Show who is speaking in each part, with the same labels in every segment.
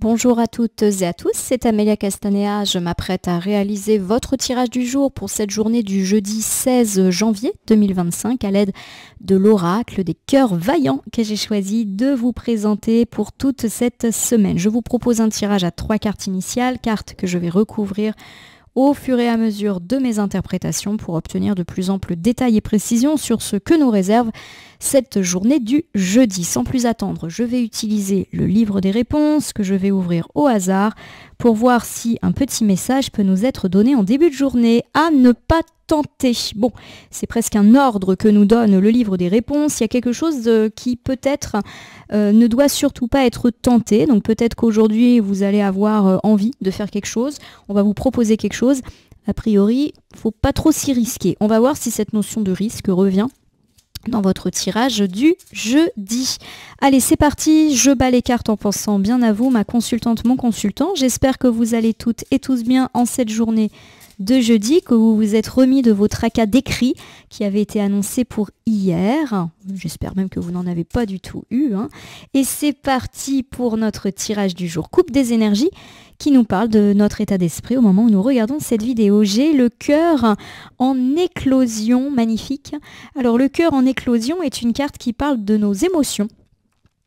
Speaker 1: Bonjour à toutes et à tous, c'est Amélia Castanea. Je m'apprête à réaliser votre tirage du jour pour cette journée du jeudi 16 janvier 2025 à l'aide de l'oracle des cœurs vaillants que j'ai choisi de vous présenter pour toute cette semaine. Je vous propose un tirage à 3 cartes initiales, cartes que je vais recouvrir au fur et à mesure de mes interprétations pour obtenir de plus amples détails et précisions sur ce que nous réserve cette journée du jeudi. Sans plus attendre, je vais utiliser le livre des réponses que je vais ouvrir au hasard pour voir si un petit message peut nous être donné en début de journée. À ne pas tenter. Bon, c'est presque un ordre que nous donne le livre des réponses. Il y a quelque chose qui peut-être ne doit surtout pas être tenté. Donc peut-être qu'aujourd'hui vous allez avoir envie de faire quelque chose. On va vous proposer quelque chose. A priori, faut pas trop s'y risquer. On va voir si cette notion de risque revient dans votre tirage du jeudi. Allez, c'est parti, je bats les cartes en pensant bien à vous, ma consultante, mon consultant. J'espère que vous allez toutes et tous bien en cette journée de jeudi, que vous vous êtes remis de vos tracas d'écrit qui avaient été annoncés pour hier. J'espère même que vous n'en avez pas du tout eu. Et c'est parti pour notre tirage du jour. Coupe des énergies qui nous parle de notre état d'esprit au moment où nous regardons cette vidéo. J'ai le cœur en éclosion, magnifique. Alors le cœur en éclosion est une carte qui parle de nos émotions.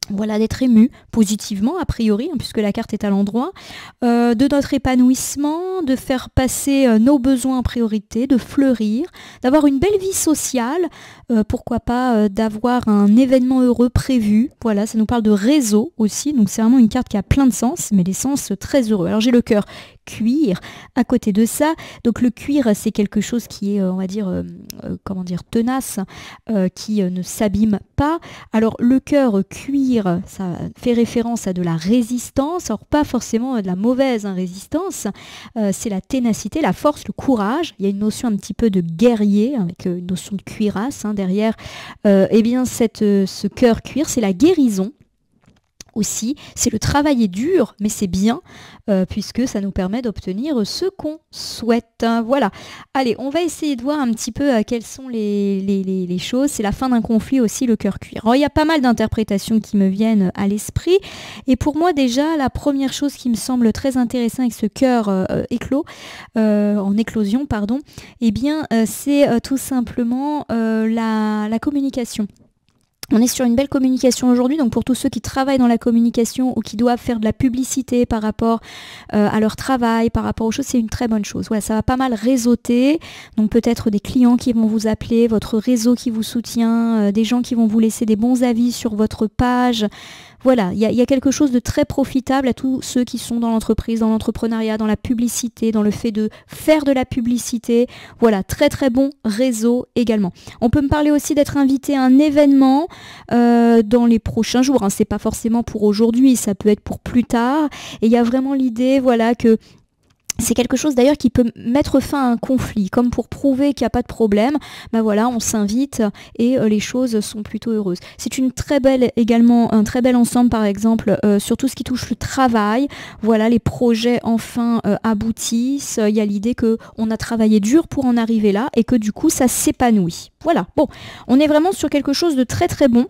Speaker 1: Voilà, d'être ému positivement, a priori, puisque la carte est à l'endroit, de notre épanouissement, de faire passer nos besoins en priorité, de fleurir, d'avoir une belle vie sociale, pourquoi pas d'avoir un événement heureux prévu. Voilà, ça nous parle de réseau aussi, donc c'est vraiment une carte qui a plein de sens, mais des sens très heureux. Alors j'ai le cœur cuir à côté de ça, donc le cuir c'est quelque chose qui est on va dire tenace, qui ne s'abîme pas. Alors le cœur cuir, ça fait référence à de la résistance, alors pas forcément de la mauvaise résistance, c'est la ténacité, la force, le courage. Il y a une notion un petit peu de guerrier avec une notion de cuirasse derrière. Eh bien ce cœur cuir, c'est la guérison aussi, c'est le travail est dur, mais c'est bien, puisque ça nous permet d'obtenir ce qu'on souhaite. Voilà. Allez, on va essayer de voir un petit peu quelles sont les choses. C'est la fin d'un conflit aussi, le cœur cuir. Alors, il y a pas mal d'interprétations qui me viennent à l'esprit. Et pour moi, déjà, la première chose qui me semble très intéressante avec ce cœur en éclosion, pardon, eh bien, c'est tout simplement la communication. On est sur une belle communication aujourd'hui, donc pour tous ceux qui travaillent dans la communication ou qui doivent faire de la publicité par rapport à leur travail, par rapport aux choses, c'est une très bonne chose. Voilà, ça va pas mal réseauter, donc peut-être des clients qui vont vous appeler, votre réseau qui vous soutient, des gens qui vont vous laisser des bons avis sur votre page. Voilà, il y a quelque chose de très profitable à tous ceux qui sont dans l'entreprise, dans l'entrepreneuriat, dans la publicité, dans le fait de faire de la publicité. Voilà, très très bon réseau également. On peut me parler aussi d'être invité à un événement dans les prochains jours. C'est pas forcément pour aujourd'hui, ça peut être pour plus tard. Et il y a vraiment l'idée, voilà, que c'est quelque chose d'ailleurs qui peut mettre fin à un conflit, comme pour prouver qu'il n'y a pas de problème, ben voilà, on s'invite et les choses sont plutôt heureuses. C'est une très belle également, un très bel ensemble par exemple sur tout ce qui touche le travail. Voilà, les projets enfin aboutissent. Il y a l'idée qu'on a travaillé dur pour en arriver là et que du coup ça s'épanouit. Voilà, bon, on est vraiment sur quelque chose de très très bon.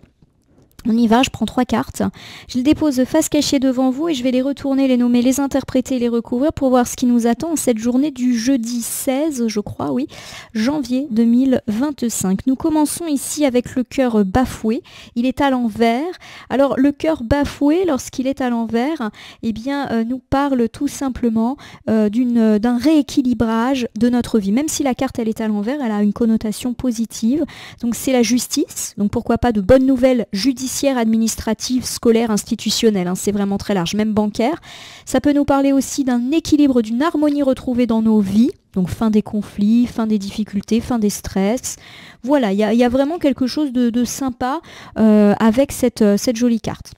Speaker 1: On y va, je prends 3 cartes, je les dépose face cachée devant vous et je vais les retourner, les nommer, les interpréter, les recouvrir pour voir ce qui nous attend en cette journée du jeudi 16, je crois, oui, janvier 2025. Nous commençons ici avec le cœur bafoué, il est à l'envers. Alors le cœur bafoué, lorsqu'il est à l'envers, eh bien nous parle tout simplement d'un rééquilibrage de notre vie. Même si la carte elle est à l'envers, elle a une connotation positive. Donc c'est la justice, donc pourquoi pas de bonnes nouvelles judiciaires, administrative, scolaire, institutionnelle, c'est vraiment très large, même bancaire. Ça peut nous parler aussi d'un équilibre, d'une harmonie retrouvée dans nos vies, donc fin des conflits, fin des difficultés, fin des stress. Voilà, il y a vraiment quelque chose de sympa avec cette jolie carte.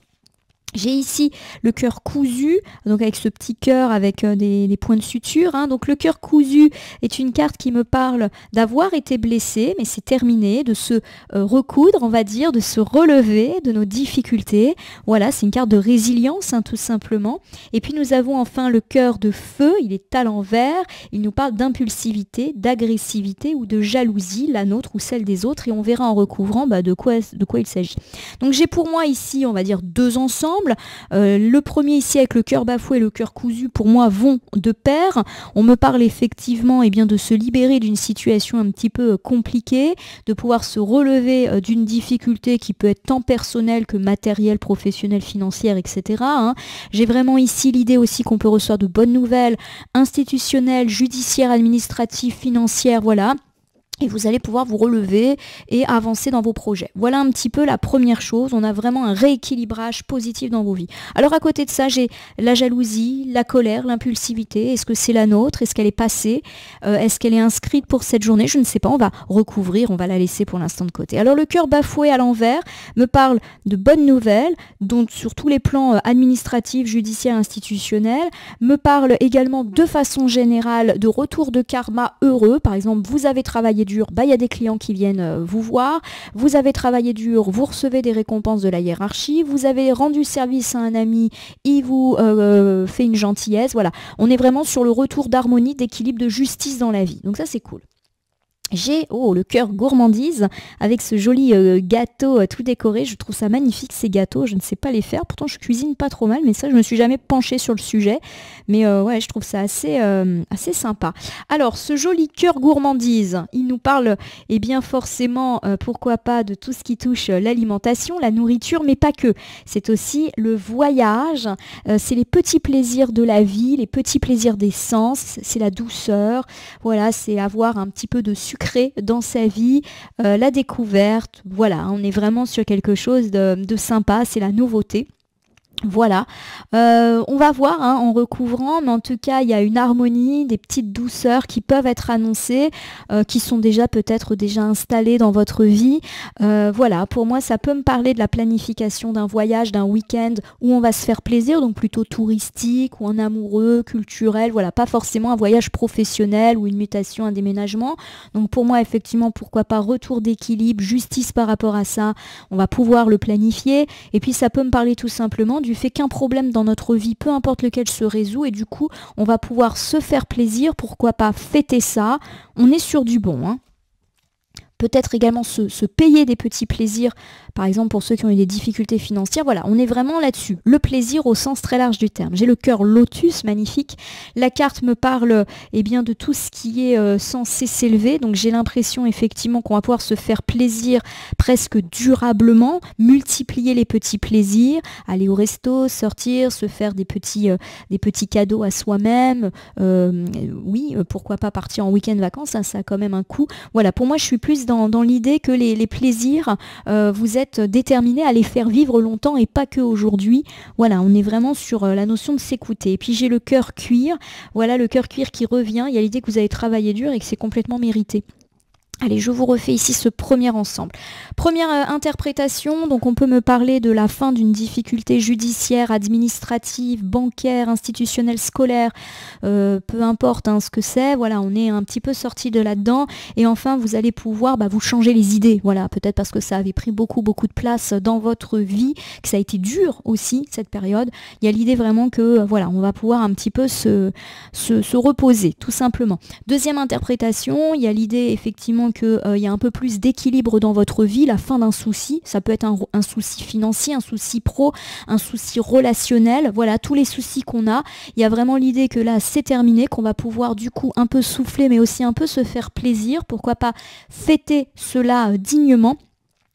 Speaker 1: J'ai ici le cœur cousu, donc avec ce petit cœur avec des points de suture. Donc le cœur cousu est une carte qui me parle d'avoir été blessé, mais c'est terminé, de se recoudre, on va dire, de se relever de nos difficultés. Voilà, c'est une carte de résilience, tout simplement. Et puis nous avons enfin le cœur de feu, il est à l'envers. Il nous parle d'impulsivité, d'agressivité ou de jalousie, la nôtre ou celle des autres. Et on verra en recouvrant de quoi il s'agit. Donc j'ai pour moi ici, on va dire, 2 ensembles. ensemble. Le premier ici avec le cœur bafoué et le cœur cousu, pour moi, vont de pair. On me parle effectivement de se libérer d'une situation un petit peu compliquée, de pouvoir se relever d'une difficulté qui peut être tant personnelle que matérielle, professionnelle, financière, etc. J'ai vraiment ici l'idée aussi qu'on peut recevoir de bonnes nouvelles institutionnelles, judiciaires, administratives, financières, voilà. Et vous allez pouvoir vous relever et avancer dans vos projets. Voilà un petit peu la première chose. On a vraiment un rééquilibrage positif dans vos vies. Alors à côté de ça, j'ai la jalousie, la colère, l'impulsivité. Est-ce que c'est la nôtre? Est-ce qu'elle est passée? Est-ce qu'elle est inscrite pour cette journée? Je ne sais pas. On va recouvrir, on va la laisser pour l'instant de côté. Alors le cœur bafoué à l'envers me parle de bonnes nouvelles, donc sur tous les plans administratifs, judiciaires, institutionnels. Me parle également de façon générale de retour de karma heureux. Par exemple, vous avez travaillé dur, il y a des clients qui viennent vous voir, vous avez travaillé dur, vous recevez des récompenses de la hiérarchie, vous avez rendu service à un ami, il vous fait une gentillesse, voilà. On est vraiment sur le retour d'harmonie, d'équilibre, de justice dans la vie. Donc ça c'est cool. J'ai le cœur gourmandise avec ce joli gâteau tout décoré. Je trouve ça magnifique ces gâteaux. Je ne sais pas les faire. Pourtant je cuisine pas trop mal, mais ça je me suis jamais penchée sur le sujet. Mais ouais, je trouve ça assez sympa. Alors ce joli cœur gourmandise, il nous parle forcément pourquoi pas de tout ce qui touche l'alimentation, la nourriture, mais pas que. C'est aussi le voyage. C'est les petits plaisirs de la vie, les petits plaisirs des sens. C'est la douceur. Voilà, c'est avoir un petit peu de sucré dans sa vie, la découverte, voilà, on est vraiment sur quelque chose de sympa, c'est la nouveauté. Voilà, on va voir en recouvrant, mais en tout cas il y a une harmonie, des petites douceurs qui peuvent être annoncées, qui sont peut-être déjà installées dans votre vie. Voilà, pour moi ça peut me parler de la planification d'un voyage, d'un week-end où on va se faire plaisir, donc plutôt touristique ou en amoureux, culturel, voilà, pas forcément un voyage professionnel ou une mutation, un déménagement. Donc pour moi effectivement, pourquoi pas retour d'équilibre, justice par rapport à ça, on va pouvoir le planifier. Et puis ça peut me parler tout simplement du fait qu'un problème dans notre vie, peu importe lequel, se résout et du coup on va pouvoir se faire plaisir, pourquoi pas fêter ça, on est sur du bon. Peut-être également se payer des petits plaisirs, par exemple pour ceux qui ont eu des difficultés financières, voilà, on est vraiment là-dessus. Le plaisir au sens très large du terme. J'ai le cœur lotus, magnifique. La carte me parle de tout ce qui est censé s'élever, donc j'ai l'impression effectivement qu'on va pouvoir se faire plaisir presque durablement, multiplier les petits plaisirs, aller au resto, sortir, se faire des petits cadeaux à soi-même, oui, pourquoi pas partir en week-end vacances, ça a quand même un coût. Voilà, pour moi je suis plus dans l'idée que les plaisirs, vous êtes déterminé à les faire vivre longtemps et pas que aujourd'hui. Voilà, on est vraiment sur la notion de s'écouter. Et puis j'ai le cœur cuir. Voilà, le cœur cuir qui revient. Il y a l'idée que vous avez travaillé dur et que c'est complètement mérité. Allez, je vous refais ici ce premier ensemble. Première interprétation, donc on peut me parler de la fin d'une difficulté judiciaire, administrative, bancaire, institutionnelle, scolaire, peu importe ce que c'est, voilà, on est un petit peu sorti de là-dedans. Et enfin, vous allez pouvoir vous changer les idées, voilà, peut-être parce que ça avait pris beaucoup de place dans votre vie, que ça a été dur aussi, cette période. Il y a l'idée vraiment que, voilà, on va pouvoir un petit peu se reposer, tout simplement. Deuxième interprétation, il y a l'idée effectivement qu'il y a un peu plus d'équilibre dans votre vie, la fin d'un souci, ça peut être un souci financier, un souci pro, un souci relationnel, voilà, tous les soucis qu'on a, il y a vraiment l'idée que là c'est terminé, qu'on va pouvoir du coup un peu souffler mais aussi un peu se faire plaisir, pourquoi pas fêter cela dignement,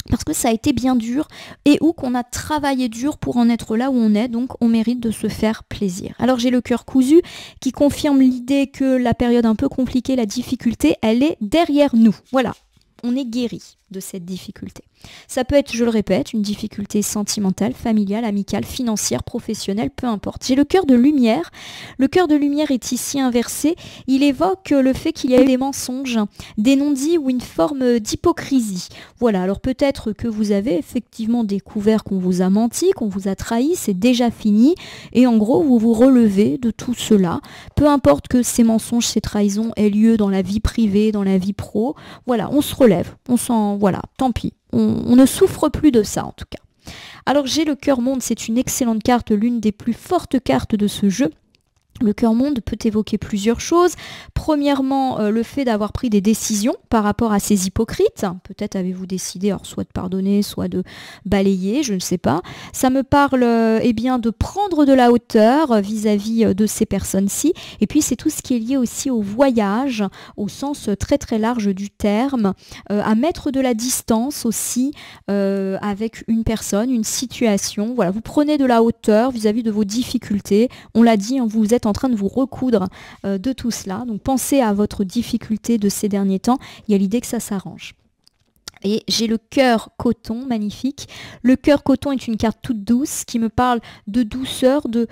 Speaker 1: parce que ça a été bien dur et où qu'on a travaillé dur pour en être là où on est, donc on mérite de se faire plaisir. Alors j'ai le cœur cousu qui confirme l'idée que la période un peu compliquée, la difficulté, elle est derrière nous. Voilà, on est guéri de cette difficulté. Ça peut être, je le répète, une difficulté sentimentale, familiale, amicale, financière, professionnelle, peu importe. J'ai le cœur de lumière. Le cœur de lumière est ici inversé. Il évoque le fait qu'il y a eu des mensonges, des non-dits ou une forme d'hypocrisie. Voilà, alors peut-être que vous avez effectivement découvert qu'on vous a menti, qu'on vous a trahi, c'est déjà fini. Et en gros, vous vous relevez de tout cela. Peu importe que ces mensonges, ces trahisons aient lieu dans la vie privée, dans la vie pro. Voilà, on se relève, on s'en... Voilà, tant pis. On ne souffre plus de ça en tout cas. Alors j'ai le cœur monde, c'est une excellente carte, l'une des plus fortes cartes de ce jeu. Le cœur monde peut évoquer plusieurs choses. Premièrement, le fait d'avoir pris des décisions par rapport à ces hypocrites. Peut-être avez-vous décidé, alors, soit de pardonner, soit de balayer, je ne sais pas. Ça me parle eh bien, de prendre de la hauteur vis-à-vis de ces personnes-ci. Et puis c'est tout ce qui est lié aussi au voyage, au sens très très large du terme, à mettre de la distance aussi avec une personne, une situation. Voilà, vous prenez de la hauteur vis-à-vis de vos difficultés. On l'a dit, hein, vous êtes en train de vous recoudre de tout cela. Donc pensez à votre difficulté de ces derniers temps. Il y a l'idée que ça s'arrange. Et j'ai le cœur coton, magnifique. Le cœur coton est une carte toute douce qui me parle de douceur, de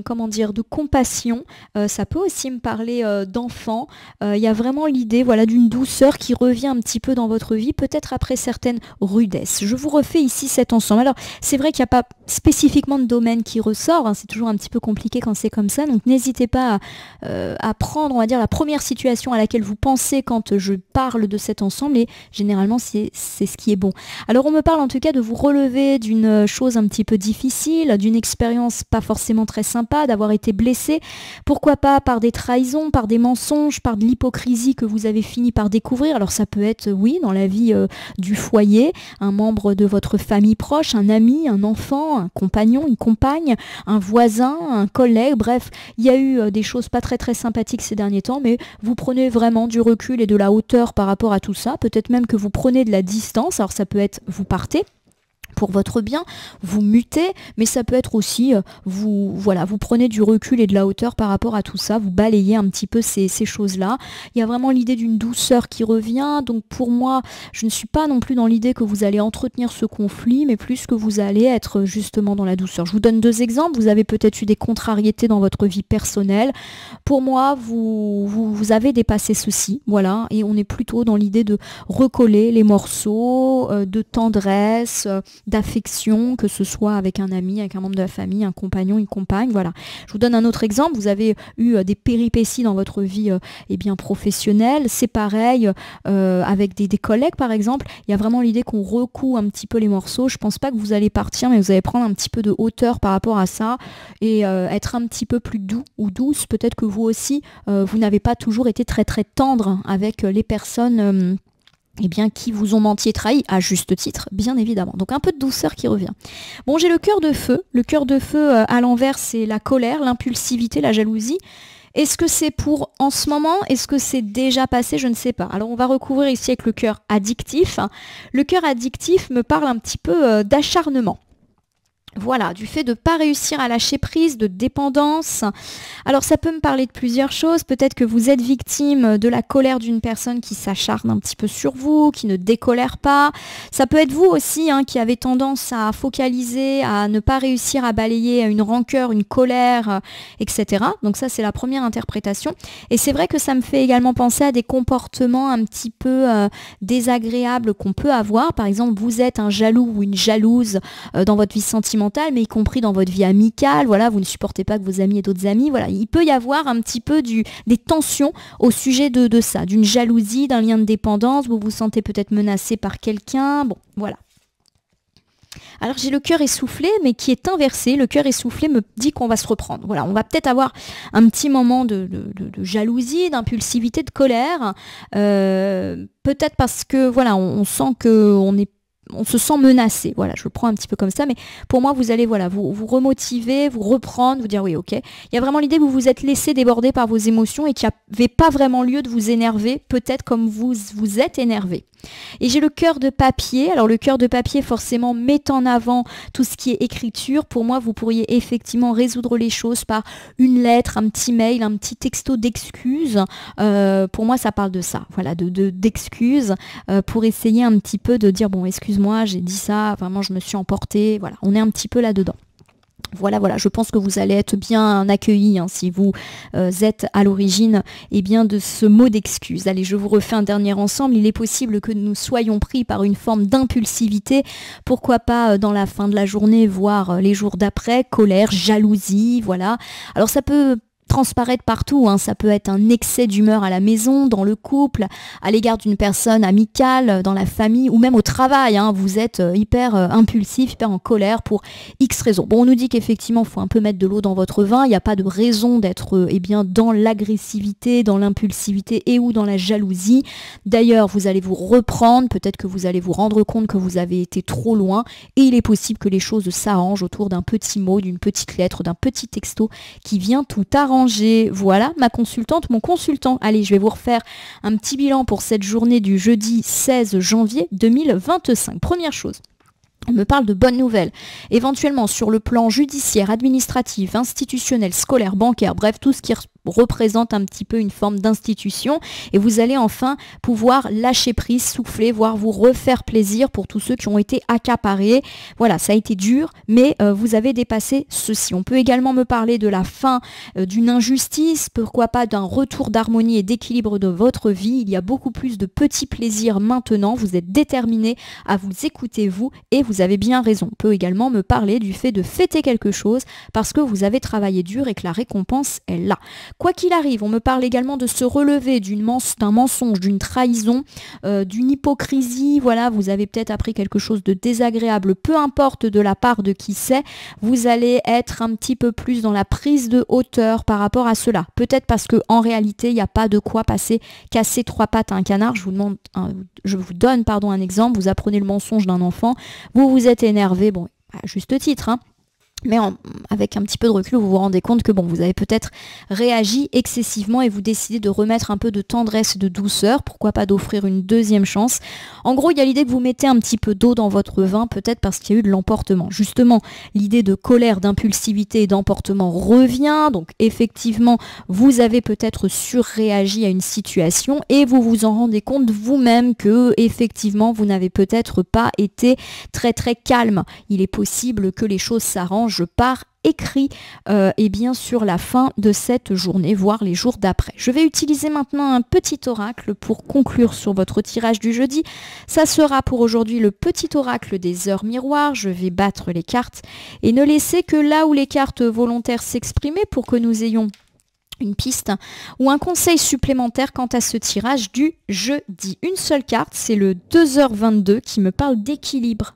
Speaker 1: comment dire, de compassion. Ça peut aussi me parler d'enfant. Il y a vraiment l'idée, voilà, d'une douceur qui revient un petit peu dans votre vie, peut-être après certaines rudesses. Je vous refais ici cet ensemble. Alors, c'est vrai qu'il n'y a pas spécifiquement de domaine qui ressort. Hein, c'est toujours un petit peu compliqué quand c'est comme ça. Donc, n'hésitez pas à prendre, on va dire, la première situation à laquelle vous pensez quand je parle de cet ensemble. Et généralement, c'est ce qui est bon. Alors on me parle en tout cas de vous relever d'une chose un petit peu difficile, d'une expérience pas forcément très sympa, d'avoir été blessé, pourquoi pas par des trahisons, par des mensonges, par de l'hypocrisie que vous avez fini par découvrir. Alors ça peut être, oui, dans la vie du foyer, un membre de votre famille proche, un ami, un enfant, un compagnon, une compagne, un voisin, un collègue, bref, il y a eu des choses pas très très sympathiques ces derniers temps, mais vous prenez vraiment du recul et de la hauteur par rapport à tout ça, peut-être même que vous prenez de la distance, alors ça peut être vous partez pour votre bien, vous mutez, mais ça peut être aussi, vous prenez du recul et de la hauteur par rapport à tout ça, vous balayez un petit peu ces choses-là. Il y a vraiment l'idée d'une douceur qui revient, donc pour moi, je ne suis pas non plus dans l'idée que vous allez entretenir ce conflit, mais plus que vous allez être justement dans la douceur. Je vous donne deux exemples, vous avez peut-être eu des contrariétés dans votre vie personnelle. Pour moi, vous avez dépassé ceci, voilà, et on est plutôt dans l'idée de recoller les morceaux, de tendresse, d'affection, que ce soit avec un ami, avec un membre de la famille, un compagnon, une compagne, voilà. Je vous donne un autre exemple, vous avez eu des péripéties dans votre vie eh bien, professionnelle, c'est pareil avec des collègues par exemple, il y a vraiment l'idée qu'on recoue un petit peu les morceaux, je pense pas que vous allez partir, mais vous allez prendre un petit peu de hauteur par rapport à ça et être un petit peu plus doux ou douce, peut-être que vous aussi, vous n'avez pas toujours été très très tendre avec les personnes eh bien, qui vous ont menti et trahi, à juste titre, bien évidemment. Donc un peu de douceur qui revient. Bon, j'ai le cœur de feu. Le cœur de feu, à l'envers, c'est la colère, l'impulsivité, la jalousie. Est-ce que c'est pour en ce moment? Est-ce que c'est déjà passé? Je ne sais pas. Alors on va recouvrir ici avec le cœur addictif. Le cœur addictif me parle un petit peu d'acharnement. Voilà, du fait de ne pas réussir à lâcher prise, de dépendance. Alors ça peut me parler de plusieurs choses. Peut-être que vous êtes victime de la colère d'une personne qui s'acharne un petit peu sur vous, qui ne décolère pas. Ça peut être vous aussi hein, qui avez tendance à focaliser, à ne pas réussir à balayer une rancœur, une colère, etc. Donc ça c'est la première interprétation. Et c'est vrai que ça me fait également penser à des comportements un petit peu désagréables qu'on peut avoir. Par exemple, vous êtes un jaloux ou une jalouse dans votre vie sentimentale, mais y compris dans votre vie amicale, voilà, vous ne supportez pas que vos amis aient d'autres amis, voilà, il peut y avoir un petit peu des tensions au sujet de ça, d'une jalousie, d'un lien de dépendance, vous vous sentez peut-être menacé par quelqu'un, bon, voilà. Alors j'ai le cœur essoufflé, mais qui est inversé. Le cœur essoufflé me dit qu'on va se reprendre. Voilà, on va peut-être avoir un petit moment de jalousie, d'impulsivité, de colère. Peut-être parce que voilà, on sent on se sent menacé, voilà, je le prends un petit peu comme ça, mais pour moi, vous allez voilà, vous remotiver, vous reprendre, vous dire oui, ok. Il y a vraiment l'idée que vous vous êtes laissé déborder par vos émotions et qu'il n'y avait pas vraiment lieu de vous énerver, peut-être comme vous êtes énervé. Et j'ai le cœur de papier. Alors le cœur de papier forcément met en avant tout ce qui est écriture. Pour moi, vous pourriez effectivement résoudre les choses par une lettre, un petit mail, un petit texto d'excuses. Pour moi, ça parle de ça, voilà, d'excuses pour essayer un petit peu de dire bon, excuse-moi, j'ai dit ça, vraiment je me suis emportée. Voilà, on est un petit peu là-dedans. Voilà, je pense que vous allez être bien accueillis hein, si vous êtes à l'origine de ce mot d'excuse. Allez, je vous refais un dernier ensemble. Il est possible que nous soyons pris par une forme d'impulsivité. Pourquoi pas dans la fin de la journée, voire les jours d'après, colère, jalousie, voilà. Alors ça peut transparaître partout, hein. Ça peut être un excès d'humeur à la maison, dans le couple, à l'égard d'une personne amicale, dans la famille ou même au travail, hein. Vous êtes hyper impulsif, hyper en colère pour X raisons. Bon, on nous dit qu'effectivement, il faut un peu mettre de l'eau dans votre vin. Il n'y a pas de raison d'être dans l'agressivité, dans l'impulsivité et ou dans la jalousie. D'ailleurs, vous allez vous reprendre, peut-être que vous allez vous rendre compte que vous avez été trop loin et il est possible que les choses s'arrangent autour d'un petit mot, d'une petite lettre, d'un petit texto qui vient tout arranger. Voilà ma consultante, mon consultant. Allez, je vais vous refaire un petit bilan pour cette journée du jeudi 16 janvier 2025. Première chose. On me parle de bonnes nouvelles, éventuellement sur le plan judiciaire, administratif, institutionnel, scolaire, bancaire, bref, tout ce qui représente un petit peu une forme d'institution et vous allez enfin pouvoir lâcher prise, souffler, voire vous refaire plaisir pour tous ceux qui ont été accaparés. Voilà, ça a été dur, mais vous avez dépassé ceci. On peut également me parler de la fin d'une injustice, pourquoi pas d'un retour d'harmonie et d'équilibre de votre vie. Il y a beaucoup plus de petits plaisirs maintenant, vous êtes déterminé à vous écouter vous et vous avez bien raison. On peut également me parler du fait de fêter quelque chose parce que vous avez travaillé dur et que la récompense est là. Quoi qu'il arrive, on me parle également de se relever d'un mensonge, d'une trahison, d'une hypocrisie. Voilà, vous avez peut-être appris quelque chose de désagréable, peu importe de la part de qui c'est, vous allez être un petit peu plus dans la prise de hauteur par rapport à cela. Peut-être parce qu'en réalité, il n'y a pas de quoi casser trois pattes à un canard. Je vous donne un exemple, vous apprenez le mensonge d'un enfant, vous vous êtes énervé, bon, à juste titre, hein. Mais avec un petit peu de recul, vous vous rendez compte que bon, vous avez peut-être réagi excessivement et vous décidez de remettre un peu de tendresse et de douceur, pourquoi pas d'offrir une deuxième chance. En gros, il y a l'idée que vous mettez un petit peu d'eau dans votre vin, peut-être parce qu'il y a eu de l'emportement. Justement, l'idée de colère, d'impulsivité et d'emportement revient, donc effectivement, vous avez peut-être surréagi à une situation et vous vous en rendez compte vous-même que effectivement, vous n'avez peut-être pas été très très calme. Il est possible que les choses s'arrangent par écrit et bien sur la fin de cette journée, voire les jours d'après. Je vais utiliser maintenant un petit oracle pour conclure sur votre tirage du jeudi. Ça sera pour aujourd'hui le petit oracle des heures miroirs. Je vais battre les cartes et ne laisser que là où les cartes volontaires s'exprimer pour que nous ayons une piste ou un conseil supplémentaire quant à ce tirage du jeudi. Une seule carte, c'est le 2h22 qui me parle d'équilibre.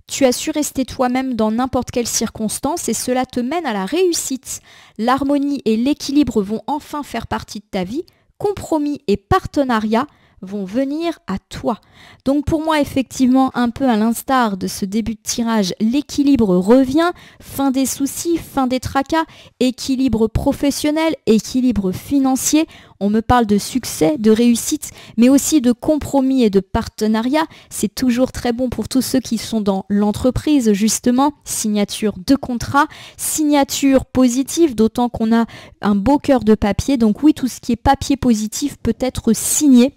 Speaker 1: Tu as su rester toi-même dans n'importe quelle circonstance et cela te mène à la réussite. L'harmonie et l'équilibre vont enfin faire partie de ta vie. Compromis et partenariat vont venir à toi. Donc pour moi, effectivement, un peu à l'instar de ce début de tirage, l'équilibre revient, fin des soucis, fin des tracas, équilibre professionnel, équilibre financier. On me parle de succès, de réussite, mais aussi de compromis et de partenariat. C'est toujours très bon pour tous ceux qui sont dans l'entreprise, justement. Signature de contrat, signature positive, d'autant qu'on a un beau cœur de papier. Donc oui, tout ce qui est papier positif peut être signé.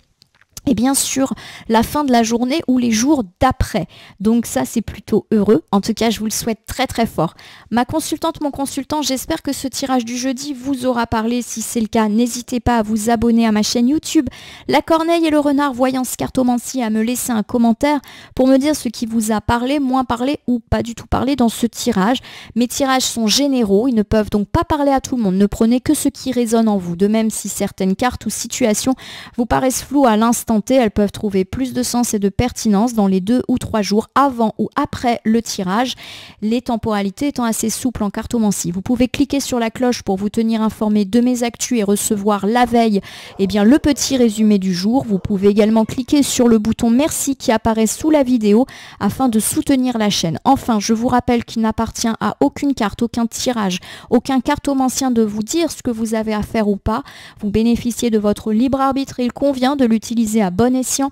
Speaker 1: Et bien sûr, la fin de la journée ou les jours d'après. Donc ça, c'est plutôt heureux. En tout cas, je vous le souhaite très très fort. Ma consultante, mon consultant, j'espère que ce tirage du jeudi vous aura parlé. Si c'est le cas, n'hésitez pas à vous abonner à ma chaîne YouTube La Corneille et le Renard Voyance Cartomancie, à me laisser un commentaire pour me dire ce qui vous a parlé, moins parlé ou pas du tout parlé dans ce tirage. Mes tirages sont généraux, ils ne peuvent donc pas parler à tout le monde. Ne prenez que ce qui résonne en vous. De même, si certaines cartes ou situations vous paraissent floues à l'instant, elles peuvent trouver plus de sens et de pertinence dans les 2 ou 3 jours avant ou après le tirage, les temporalités étant assez souples en cartomancie. Vous pouvez cliquer sur la cloche pour vous tenir informé de mes actus et recevoir la veille le petit résumé du jour. Vous pouvez également cliquer sur le bouton merci qui apparaît sous la vidéo afin de soutenir la chaîne. Enfin, je vous rappelle qu'il n'appartient à aucune carte, aucun tirage, aucun cartomancien de vous dire ce que vous avez à faire ou pas. Vous bénéficiez de votre libre arbitre et il convient de l'utiliser à bon escient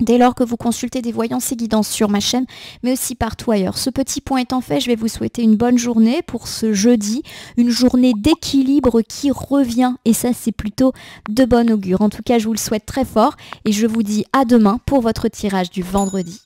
Speaker 1: dès lors que vous consultez des voyances et guidances sur ma chaîne, mais aussi partout ailleurs. Ce petit point étant fait, je vais vous souhaiter une bonne journée pour ce jeudi, une journée d'équilibre qui revient, et ça c'est plutôt de bon augure. En tout cas, je vous le souhaite très fort, et je vous dis à demain pour votre tirage du vendredi.